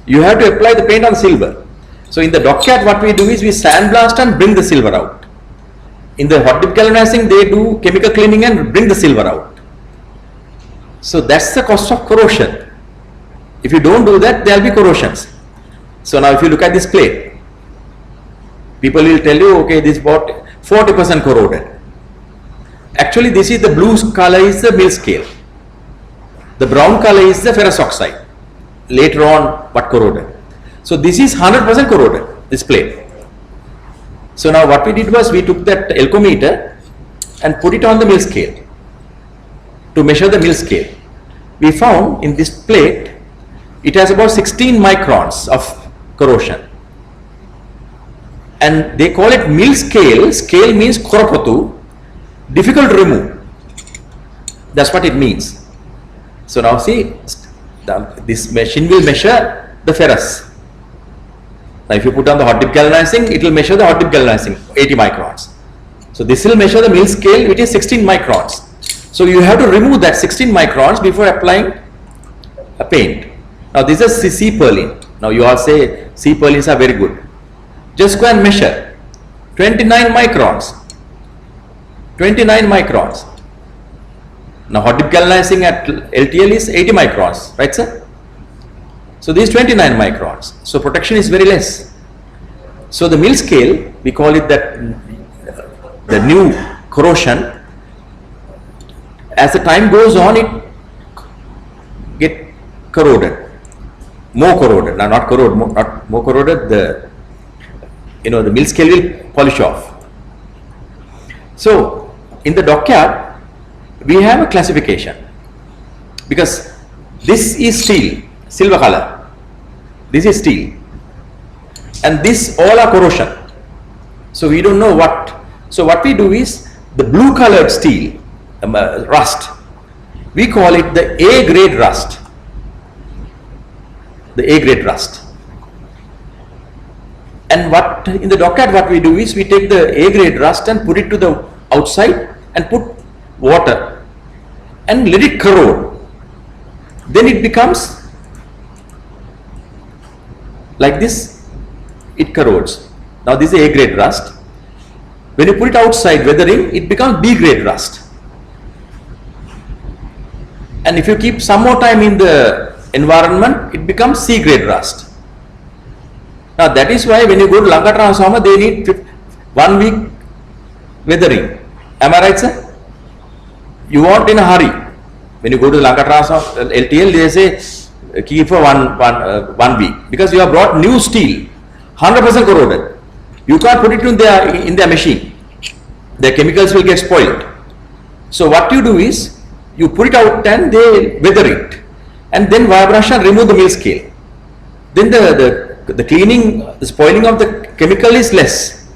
You have to apply the paint on silver. So in the dockyard what we do is we sandblast and bring the silver out. In the hot dip galvanizing they do chemical cleaning and bring the silver out. So that's the cost of corrosion. If you don't do that, there will be corrosions. So now if you look at this plate, people will tell you, okay, this bought 40% corroded. Actually, this is the blue color is the mill scale. The brown color is the ferrous oxide. Later on, what corroded. So this is 100% corroded, this plate. So now what we did was we took that alcometer and put it on the mill scale to measure the mill scale. We found in this plate, it has about 16 microns of corrosion. And they call it mill scale. Scale means koropatu, difficult to remove. That's what it means. So now see, this machine will measure the ferrous. Now if you put on the hot dip galvanizing, it will measure the hot dip galvanizing, 80 microns. So this will measure the mill scale, which is 16 microns. So you have to remove that 16 microns before applying a paint. Now this is C purlin. Now you all say C purlins are very good. Just go and measure 29 microns. 29 microns. Now hot dip galvanizing at LTL is 80 microns, right sir? So this is 29 microns. So protection is very less. So the mill scale, we call it that the new corrosion. As the time goes on, it get corroded, more corroded. Now not corroded, not more corroded. The the mill scale will polish off. So in the dockyard, we have a classification because this is steel, silver color. This is steel, and this all are corrosion. So we don't know what. So what we do is the blue colored steel, rust. We call it the A grade rust. The A grade rust. And what in the dockyard what we do is we take the A grade rust and put it to the outside and put water and let it corrode. Then it becomes like this, it corrodes. Now this is A grade rust. When you put it outside weathering, it becomes B grade rust. And if you keep some more time in the environment, it becomes C grade rust. Now that is why when you go to Lanka transformer, they need 1 week weathering. Am I right, sir? You want in a hurry. When you go to Lanka transformer, LTL, they say keep for one week because you have brought new steel, 100% corroded. You can't put it in their machine. The chemicals will get spoiled. So what you do is you put it out and they weather it, and then wire brush and remove the mill scale. Then the cleaning, the spoiling of the chemical is less.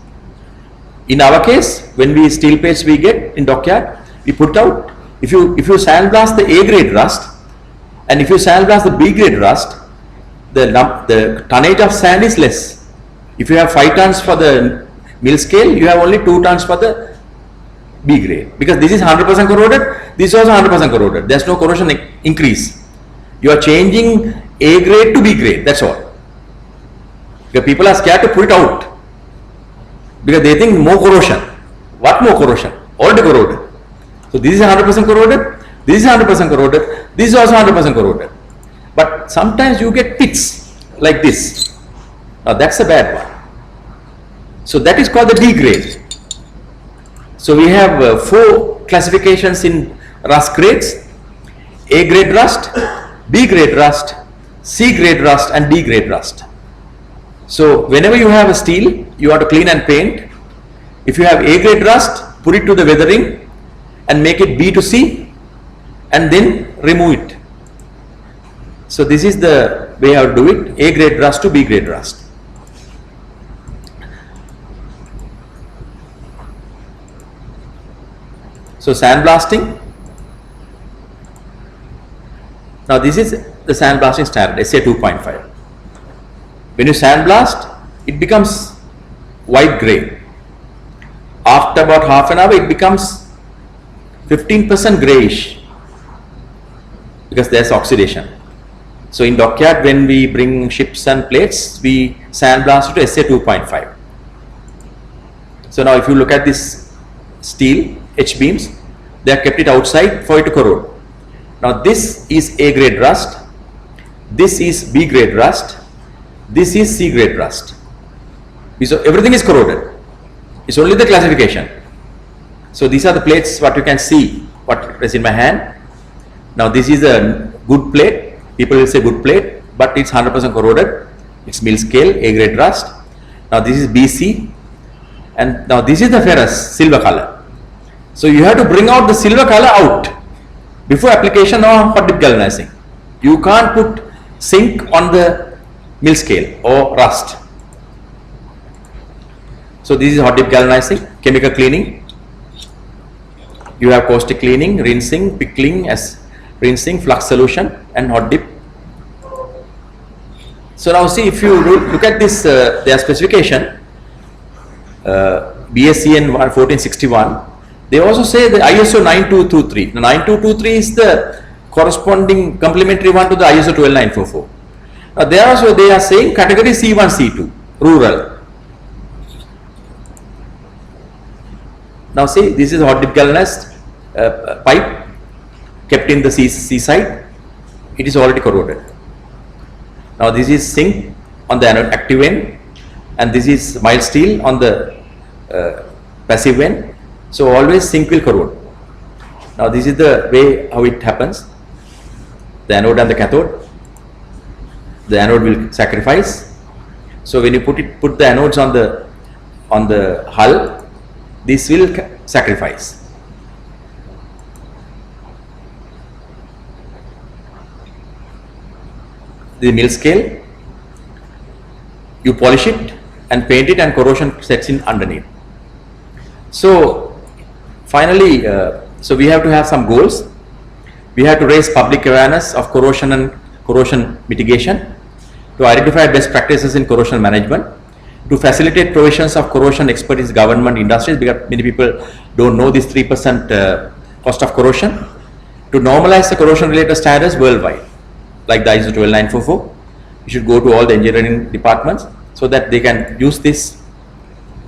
In our case, when we steel paste we get in dockyard, we put out. If you sandblast the A grade rust, and if you sandblast the B grade rust, the tonnage of sand is less. If you have 5 tons for the mill scale, you have only 2 tons for the B grade, because this is 100% corroded, this is also 100% corroded. There is no corrosion increase. You are changing A grade to B grade, that's all. Because people are scared to put it out because they think more corrosion. What more corrosion? Already corroded. So this is 100% corroded, this is 100% corroded, this is also 100% corroded. But sometimes you get pits like this. Now that's a bad one. So that is called the D grade. So we have 4 classifications in rust grades: A grade rust, B grade rust, C grade rust and D grade rust. So whenever you have a steel, you have to clean and paint. If you have A grade rust, put it to the weathering and make it B to C and then remove it. So this is the way how to do it: A grade rust to B grade rust. So sandblasting. Now this is the sandblasting standard, SA 2.5. When you sandblast, it becomes white grey. After about half an hour, it becomes 15% greyish because there is oxidation. So in dockyard, when we bring ships and plates, we sandblast it to SA 2.5. So now if you look at this steel H-beams, they are kept it outside for it to corrode. Now this is A grade rust, this is B grade rust, this is C grade rust. So everything is corroded. It's only the classification. So these are the plates what you can see what is in my hand. Now this is a good plate. People will say good plate, but it's 100% corroded. It's mill scale, A grade rust. Now this is BC, and now this is the ferrous silver color. So you have to bring out the silver color out before application of hot dip galvanizing. You can't put zinc on the mill scale or rust. So this is hot dip galvanizing, chemical cleaning. You have caustic cleaning, rinsing, pickling as rinsing, flux solution, and hot dip. So now see, if you look at this, their specification, BSCN 1461, they also say the ISO 9223. The 9223 is the corresponding complementary one to the ISO 12944. Now there also they are saying category C1, C2, rural. Now see, this is hot dip galvanized pipe kept in the seaside. It is already corroded. Now this is zinc on the active end, and this is mild steel on the passive end. So always zinc will corrode. Now this is the way how it happens. The anode and the cathode. The anode will sacrifice. So when you put the anodes on the hull, this will sacrifice. The mill scale, you polish it and paint it, and corrosion sets in underneath. So finally, so we have to have some goals. We have to raise public awareness of corrosion and corrosion mitigation, to identify best practices in corrosion management, to facilitate provisions of corrosion expertise government industries, because many people don't know this 3% cost of corrosion, to normalize the corrosion related standards worldwide, like the ISO 12944. You should go to all the engineering departments so that they can use this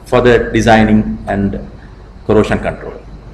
for the designing and corrosion control.